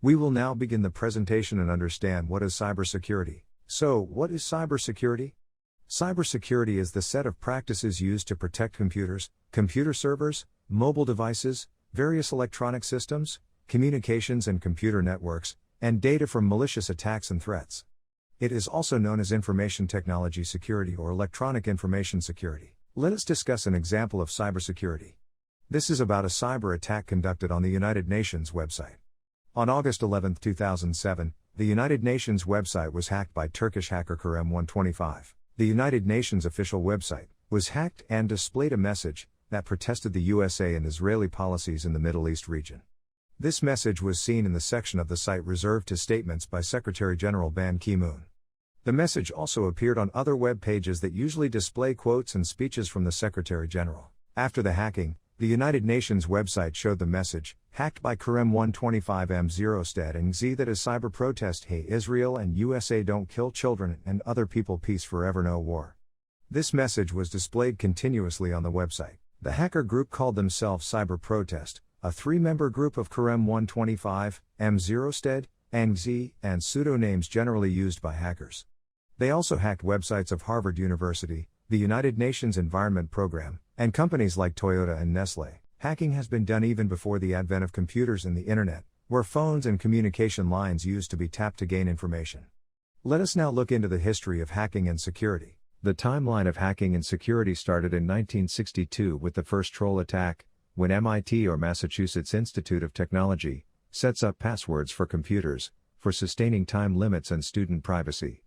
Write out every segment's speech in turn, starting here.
We will now begin the presentation and understand what is cybersecurity. So, what is cybersecurity? Cybersecurity is the set of practices used to protect computers, computer servers, mobile devices, various electronic systems, communications and computer networks, and data from malicious attacks and threats. It is also known as information technology security or electronic information security. Let us discuss an example of cybersecurity. This is about a cyber attack conducted on the United Nations website. On August 11, 2007, the United Nations website was hacked by Turkish hacker Kerem125. The United Nations official website was hacked and displayed a message that protested the USA and Israeli policies in the Middle East region. This message was seen in the section of the site reserved to statements by Secretary General Ban Ki-moon. The message also appeared on other web pages that usually display quotes and speeches from the Secretary General. After the hacking, the United Nations website showed the message, hacked by Kerem125M0 stead and Z that is cyber protest hey Israel and USA don't kill children and other people peace forever no war. This message was displayed continuously on the website. The hacker group called themselves Cyber Protest, a three-member group of Kerem125, M0 stead, and Z, and pseudonames generally used by hackers. They also hacked websites of Harvard University, the United Nations Environment Program, and companies like Toyota and Nestle. Hacking has been done even before the advent of computers and the internet, where phones and communication lines used to be tapped to gain information. Let us now look into the history of hacking and security. The timeline of hacking and security started in 1962 with the first troll attack, when MIT or Massachusetts Institute of Technology sets up passwords for computers, for sustaining time limits and student privacy.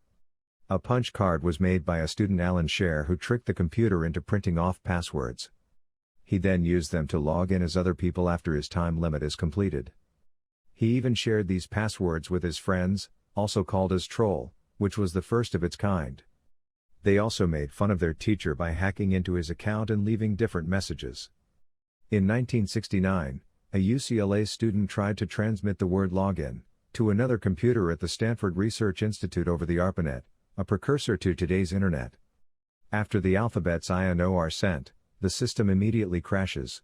A punch card was made by a student Alan Scher who tricked the computer into printing off passwords. He then used them to log in as other people after his time limit is completed. He even shared these passwords with his friends, also called as troll, which was the first of its kind. They also made fun of their teacher by hacking into his account and leaving different messages. In 1969, a UCLA student tried to transmit the word login to another computer at the Stanford Research Institute over the ARPANET, a precursor to today's Internet. After the alphabets I and O are sent, the system immediately crashes.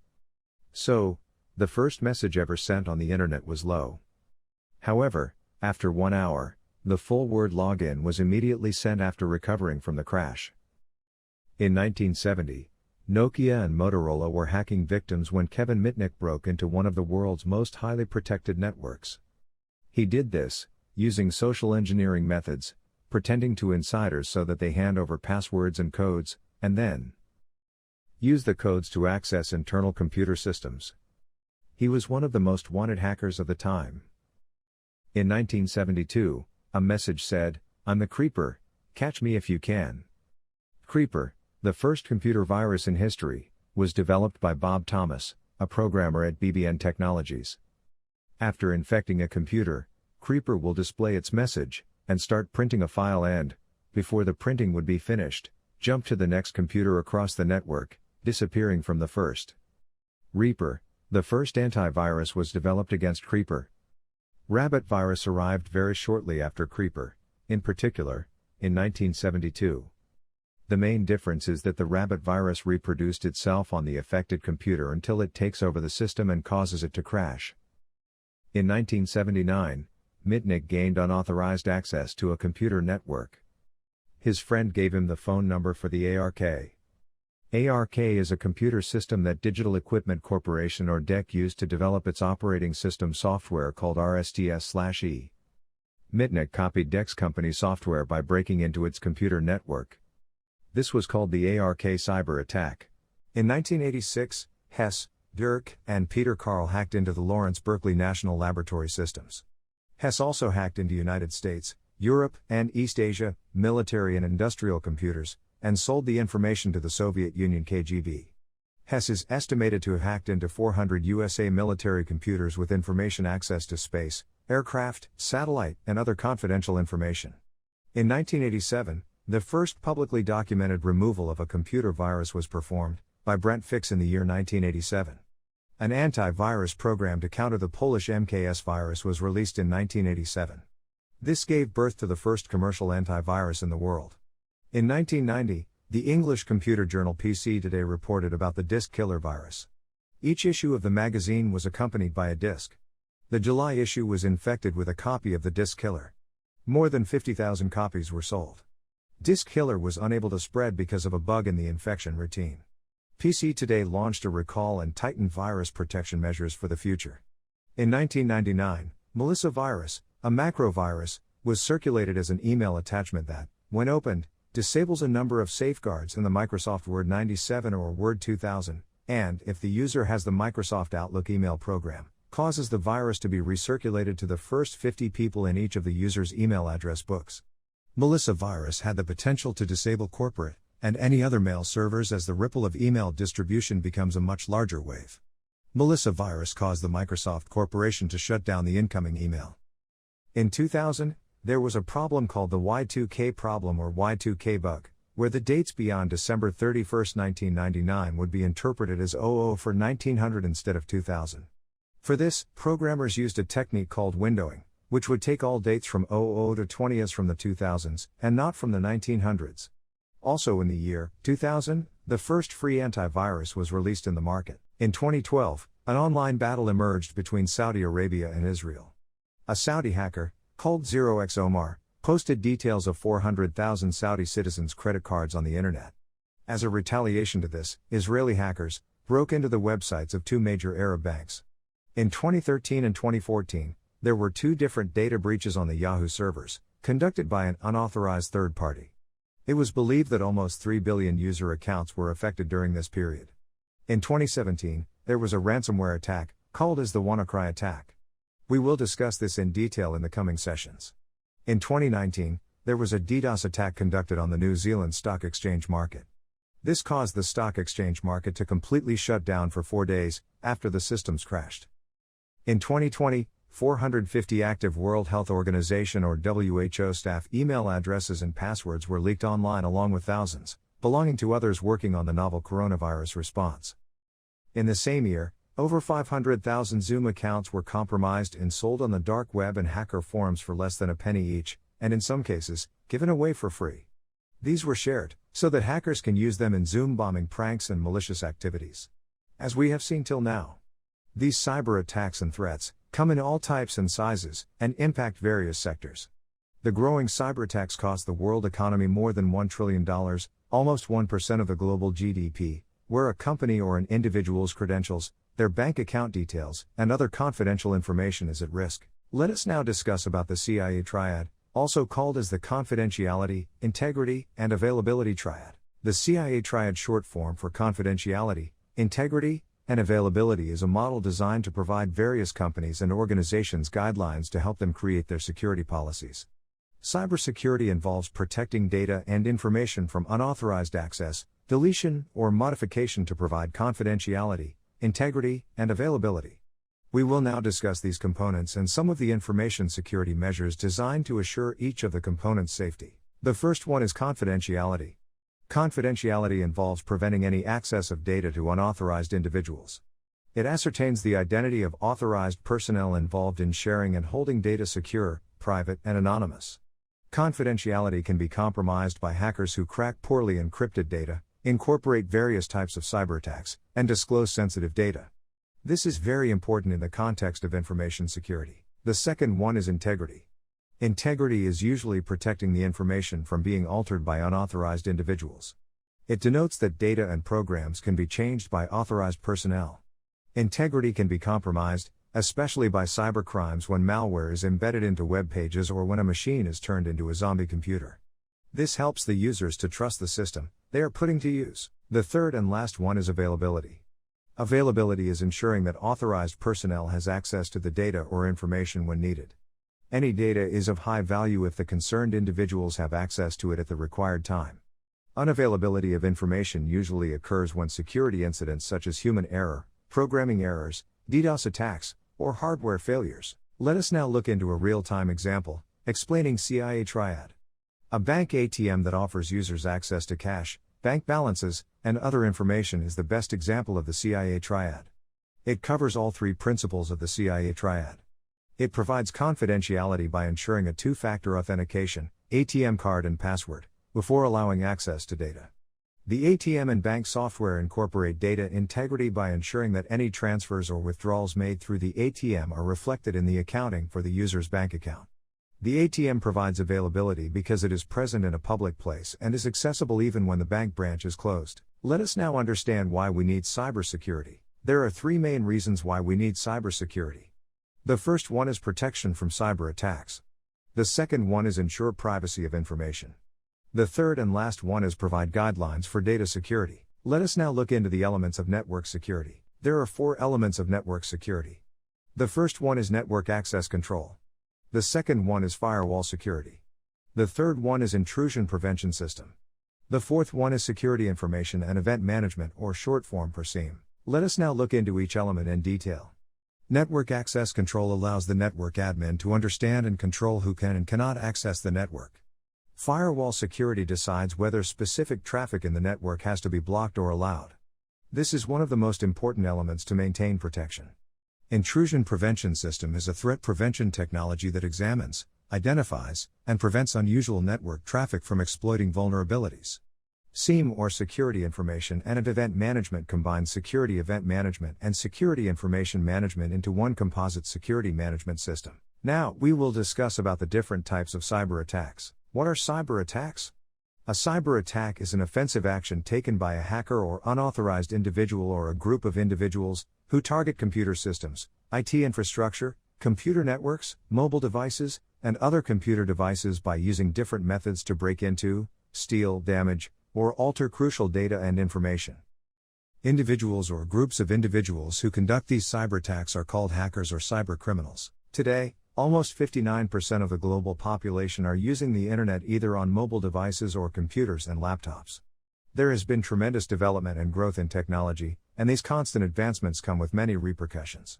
So, the first message ever sent on the Internet was low. However, after 1 hour, the full word login was immediately sent after recovering from the crash. In 1970, Nokia and Motorola were hacking victims when Kevin Mitnick broke into one of the world's most highly protected networks. He did this, using social engineering methods, pretending to insiders so that they hand over passwords and codes, and then use the codes to access internal computer systems. He was one of the most wanted hackers of the time. In 1972, a message said, "I'm the Creeper, catch me if you can." Creeper, the first computer virus in history, was developed by Bob Thomas, a programmer at BBN Technologies. After infecting a computer, Creeper will display its message, and start printing a file and, before the printing would be finished, jump to the next computer across the network, disappearing from the first. Reaper, the first antivirus was developed against Creeper. Rabbit virus arrived very shortly after Creeper, in particular, in 1972. The main difference is that the rabbit virus reproduced itself on the affected computer until it takes over the system and causes it to crash. In 1979, Mitnick gained unauthorized access to a computer network. His friend gave him the phone number for the ARK. ARK is a computer system that Digital Equipment Corporation or DEC used to develop its operating system software called RSTS/E. Mitnick copied DEC's company software by breaking into its computer network. This was called the ARK cyber attack. In 1986, Hess, Dirk, and Peter Carl hacked into the Lawrence Berkeley National Laboratory Systems. Hess also hacked into United States, Europe, and East Asia, military and industrial computers, and sold the information to the Soviet Union KGB. Hess is estimated to have hacked into 400 USA military computers with information access to space, aircraft, satellite, and other confidential information. In 1987, the first publicly documented removal of a computer virus was performed, by Brent Fix in the year 1987. An antivirus program to counter the Polish MKS virus was released in 1987. This gave birth to the first commercial antivirus in the world. In 1990, the English computer journal PC Today reported about the disk killer virus. Each issue of the magazine was accompanied by a disk. The July issue was infected with a copy of the Disk Killer. More than 50,000 copies were sold. Disk Killer was unable to spread because of a bug in the infection routine. PC Today launched a recall and tightened virus protection measures for the future. In 1999, Melissa virus, a macro virus, was circulated as an email attachment that, when opened, disables a number of safeguards in the Microsoft Word 97 or Word 2000, and, if the user has the Microsoft Outlook email program, causes the virus to be recirculated to the first 50 people in each of the user's email address books. Melissa virus had the potential to disable corporate and any other mail servers as the ripple of email distribution becomes a much larger wave. Melissa virus caused the Microsoft Corporation to shut down the incoming email. In 2000, there was a problem called the Y2K problem or Y2K bug, where the dates beyond December 31, 1999 would be interpreted as 00 for 1900 instead of 2000. For this, programmers used a technique called windowing, which would take all dates from 00 to 20 as from the 2000s, and not from the 1900s. Also in the year 2000, the first free antivirus was released in the market. In 2012, an online battle emerged between Saudi Arabia and Israel. A Saudi hacker, called 0x Omar, posted details of 400,000 Saudi citizens' credit cards on the internet. As a retaliation to this, Israeli hackers broke into the websites of two major Arab banks. In 2013 and 2014, there were two different data breaches on the Yahoo servers, conducted by an unauthorized third party. It was believed that almost 3 billion user accounts were affected during this period. In 2017, there was a ransomware attack, called as the WannaCry attack. We will discuss this in detail in the coming sessions. In 2019, there was a DDoS attack conducted on the New Zealand Stock Exchange market. This caused the stock exchange market to completely shut down for 4 days, after the systems crashed. In 2020, 450 active World Health Organization or WHO staff email addresses and passwords were leaked online along with thousands, belonging to others working on the novel coronavirus response. In the same year, over 500,000 Zoom accounts were compromised and sold on the dark web and hacker forums for less than a penny each, and in some cases, given away for free. These were shared, so that hackers can use them in Zoom bombing pranks and malicious activities. As we have seen till now. These cyber attacks and threats come in all types and sizes, and impact various sectors. The growing cyber attacks cost the world economy more than $1 trillion, almost 1% of the global GDP, where a company or an individual's credentials, their bank account details, and other confidential information is at risk. Let us now discuss about the CIA triad, also called as the confidentiality, integrity, and availability triad. The CIA triad, short form for confidentiality, integrity, and availability, is a model designed to provide various companies and organizations guidelines to help them create their security policies. Cybersecurity involves protecting data and information from unauthorized access, deletion, or modification to provide confidentiality, integrity, and availability. We will now discuss these components and some of the information security measures designed to assure each of the components' safety. The first one is confidentiality. Confidentiality involves preventing any access of data to unauthorized individuals. It ascertains the identity of authorized personnel involved in sharing and holding data secure, private, and anonymous. Confidentiality can be compromised by hackers who crack poorly encrypted data, incorporate various types of cyber attacks, and disclose sensitive data. This is very important in the context of information security. The second one is integrity. Integrity is usually protecting the information from being altered by unauthorized individuals. It denotes that data and programs can be changed by authorized personnel. Integrity can be compromised, especially by cybercrimes when malware is embedded into web pages or when a machine is turned into a zombie computer. This helps the users to trust the system they are putting to use. The third and last one is availability. Availability is ensuring that authorized personnel has access to the data or information when needed. Any data is of high value if the concerned individuals have access to it at the required time. Unavailability of information usually occurs when security incidents such as human error, programming errors, DDoS attacks, or hardware failures. Let us now look into a real-time example, explaining CIA triad. A bank ATM that offers users access to cash, bank balances, and other information is the best example of the CIA triad. It covers all three principles of the CIA triad. It provides confidentiality by ensuring a two-factor authentication, ATM card and password, before allowing access to data. The ATM and bank software incorporate data integrity by ensuring that any transfers or withdrawals made through the ATM are reflected in the accounting for the user's bank account. The ATM provides availability because it is present in a public place and is accessible even when the bank branch is closed. Let us now understand why we need cybersecurity. There are three main reasons why we need cybersecurity. The first one is protection from cyber attacks. The second one is ensure privacy of information. The third and last one is provide guidelines for data security. Let us now look into the elements of network security. There are four elements of network security. The first one is network access control. The second one is firewall security. The third one is intrusion prevention system. The fourth one is security information and event management, or short form for SIEM. Let us now look into each element in detail. Network access control allows the network admin to understand and control who can and cannot access the network. Firewall security decides whether specific traffic in the network has to be blocked or allowed. This is one of the most important elements to maintain protection. Intrusion prevention system is a threat prevention technology that examines, identifies, and prevents unusual network traffic from exploiting vulnerabilities. SIEM, or security information and event management, combines security event management and security information management into one composite security management system. Now, we will discuss about the different types of cyber attacks. What are cyber attacks? A cyber attack is an offensive action taken by a hacker or unauthorized individual or a group of individuals who target computer systems, IT infrastructure, computer networks, mobile devices, and other computer devices by using different methods to break into, steal, damage, or alter crucial data and information. Individuals or groups of individuals who conduct these cyber attacks are called hackers or cyber criminals. Today, almost 59% of the global population are using the internet either on mobile devices or computers and laptops. There has been tremendous development and growth in technology, and these constant advancements come with many repercussions.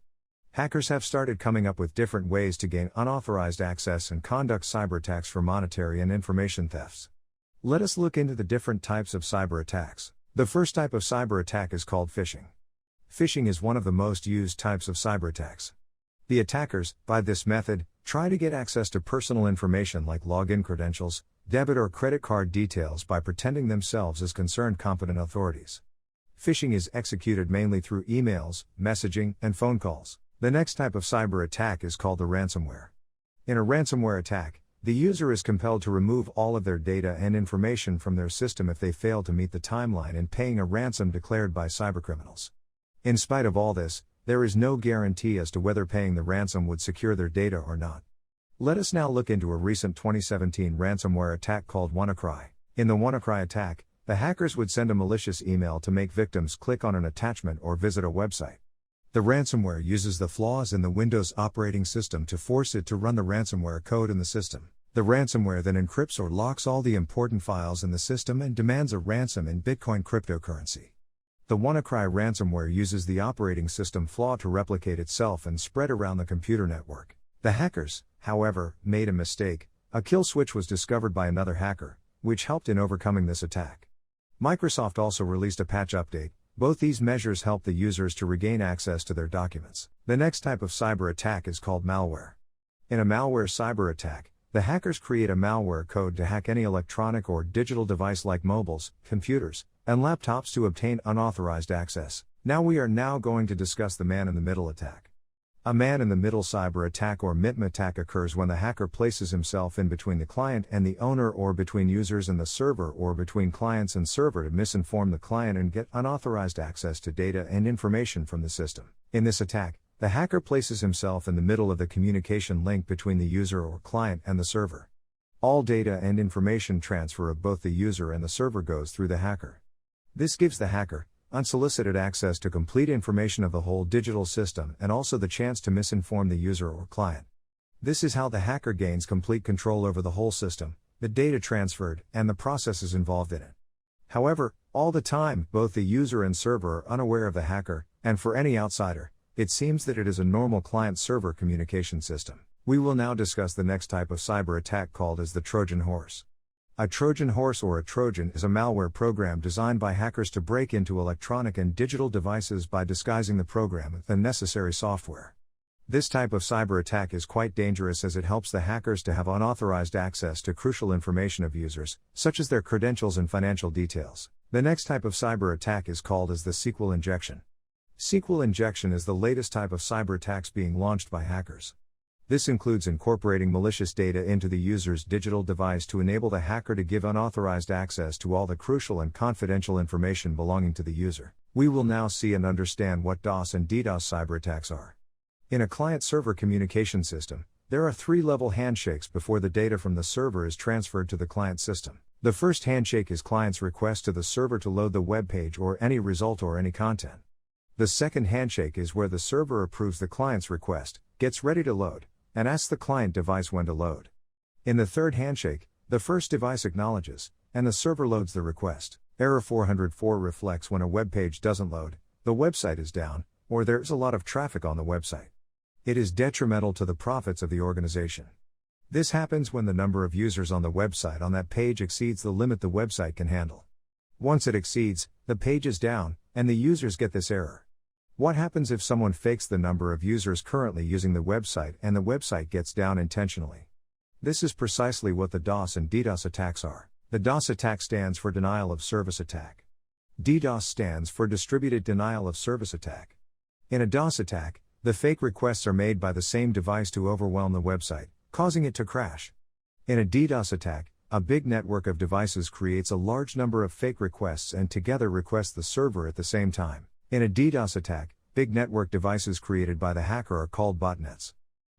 Hackers have started coming up with different ways to gain unauthorized access and conduct cyber attacks for monetary and information thefts. Let us look into the different types of cyber attacks. The first type of cyber attack is called phishing. Phishing is one of the most used types of cyber attacks. The attackers, by this method, try to get access to personal information like login credentials, debit or credit card details by pretending themselves as concerned competent authorities. Phishing is executed mainly through emails, messaging, and phone calls. The next type of cyber attack is called the ransomware. In a ransomware attack, the user is compelled to remove all of their data and information from their system if they fail to meet the timeline in paying a ransom declared by cybercriminals. In spite of all this, there is no guarantee as to whether paying the ransom would secure their data or not. Let us now look into a recent 2017 ransomware attack called WannaCry. In the WannaCry attack, the hackers would send a malicious email to make victims click on an attachment or visit a website. The ransomware uses the flaws in the Windows operating system to force it to run the ransomware code in the system. The ransomware then encrypts or locks all the important files in the system and demands a ransom in Bitcoin cryptocurrency. The WannaCry ransomware uses the operating system flaw to replicate itself and spread around the computer network. The hackers, however, made a mistake. A kill switch was discovered by another hacker, which helped in overcoming this attack. Microsoft also released a patch update. Both these measures help the users to regain access to their documents. The next type of cyber attack is called malware. In a malware cyber attack, the hackers create a malware code to hack any electronic or digital device like mobiles, computers, and laptops to obtain unauthorized access. Now we are going to discuss the man-in-the-middle attack. A man-in-the-middle cyber attack or MITM attack occurs when the hacker places himself in between the client and the owner, or between users and the server, or between clients and server to misinform the client and get unauthorized access to data and information from the system. In this attack, the hacker places himself in the middle of the communication link between the user or client and the server. All data and information transfer of both the user and the server goes through the hacker. This gives the hacker unsolicited access to complete information of the whole digital system and also the chance to misinform the user or client. This is how the hacker gains complete control over the whole system, the data transferred, and the processes involved in it. However, all the time, both the user and server are unaware of the hacker, and for any outsider, it seems that it is a normal client-server communication system. We will now discuss the next type of cyber attack called as the Trojan horse. A Trojan horse or a Trojan is a malware program designed by hackers to break into electronic and digital devices by disguising the program with the necessary software. This type of cyber attack is quite dangerous as it helps the hackers to have unauthorized access to crucial information of users, such as their credentials and financial details. The next type of cyber attack is called as the SQL injection. SQL injection is the latest type of cyber attacks being launched by hackers. This includes incorporating malicious data into the user's digital device to enable the hacker to give unauthorized access to all the crucial and confidential information belonging to the user. We will now see and understand what DOS and DDoS cyber attacks are. In a client-server communication system, there are 3-level handshakes before the data from the server is transferred to the client system. The first handshake is client's request to the server to load the web page or any result or any content. The second handshake is where the server approves the client's request, gets ready to load, and asks the client device when to load. In the third handshake, the first device acknowledges, and the server loads the request. Error 404 reflects when a web page doesn't load, the website is down, or there's a lot of traffic on the website. It is detrimental to the profits of the organization. This happens when the number of users on the website on that page exceeds the limit the website can handle. Once it exceeds, the page is down, and the users get this error. What happens if someone fakes the number of users currently using the website and the website gets down intentionally? This is precisely what the DOS and DDoS attacks are. The DOS attack stands for denial of service attack. DDoS stands for distributed denial of service attack. In a DOS attack, the fake requests are made by the same device to overwhelm the website, causing it to crash. In a DDoS attack, a big network of devices creates a large number of fake requests and together request the server at the same time. In a DDoS attack, big network devices created by the hacker are called botnets.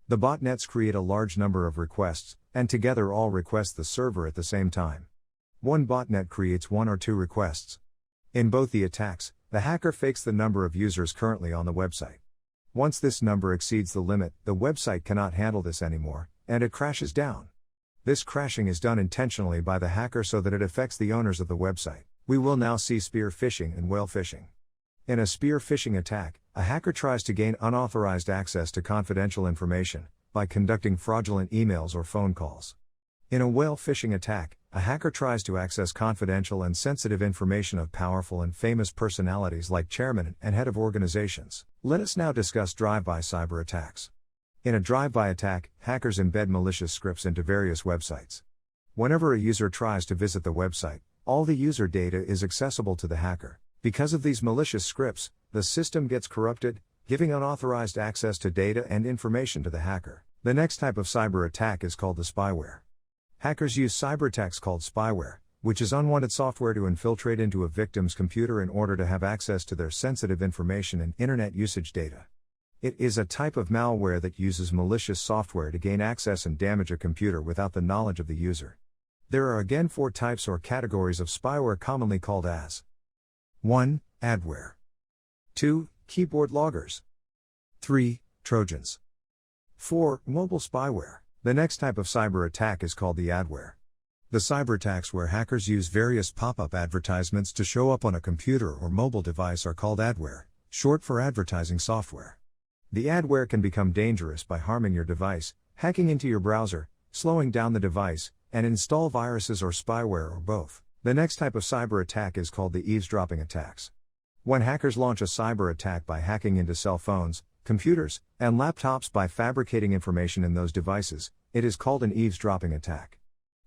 The botnets create a large number of requests, and together all request the server at the same time. One botnet creates 1 or 2 requests. In both the attacks, the hacker fakes the number of users currently on the website. Once this number exceeds the limit, the website cannot handle this anymore, and it crashes down. This crashing is done intentionally by the hacker so that it affects the owners of the website. We will now see spear phishing and whale phishing. In a spear phishing attack, a hacker tries to gain unauthorized access to confidential information by conducting fraudulent emails or phone calls. In a whale phishing attack, a hacker tries to access confidential and sensitive information of powerful and famous personalities like chairmen and head of organizations. Let us now discuss drive-by cyber attacks. In a drive-by attack, hackers embed malicious scripts into various websites. Whenever a user tries to visit the website, all the user data is accessible to the hacker. Because of these malicious scripts, the system gets corrupted, giving unauthorized access to data and information to the hacker. The next type of cyber attack is called the spyware. Hackers use cyber attacks called spyware, which is unwanted software to infiltrate into a victim's computer in order to have access to their sensitive information and internet usage data. It is a type of malware that uses malicious software to gain access and damage a computer without the knowledge of the user. There are again 4 types or categories of spyware commonly called as 1. Adware. 2. Keyboard loggers. 3. Trojans. 4. Mobile spyware. The next type of cyber attack is called the adware. The cyber attacks where hackers use various pop-up advertisements to show up on a computer or mobile device are called adware, short for advertising software. The adware can become dangerous by harming your device, hacking into your browser, slowing down the device, and install viruses or spyware or both. The next type of cyber attack is called the eavesdropping attacks. When hackers launch a cyber attack by hacking into cell phones, computers, and laptops by fabricating information in those devices, it is called an eavesdropping attack.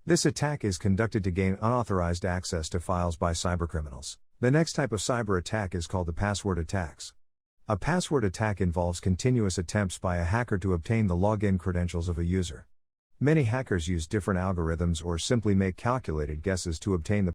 This attack is conducted to gain unauthorized access to files by cybercriminals. The next type of cyber attack is called the password attacks. A password attack involves continuous attempts by a hacker to obtain the login credentials of a user. Many hackers use different algorithms or simply make calculated guesses to obtain the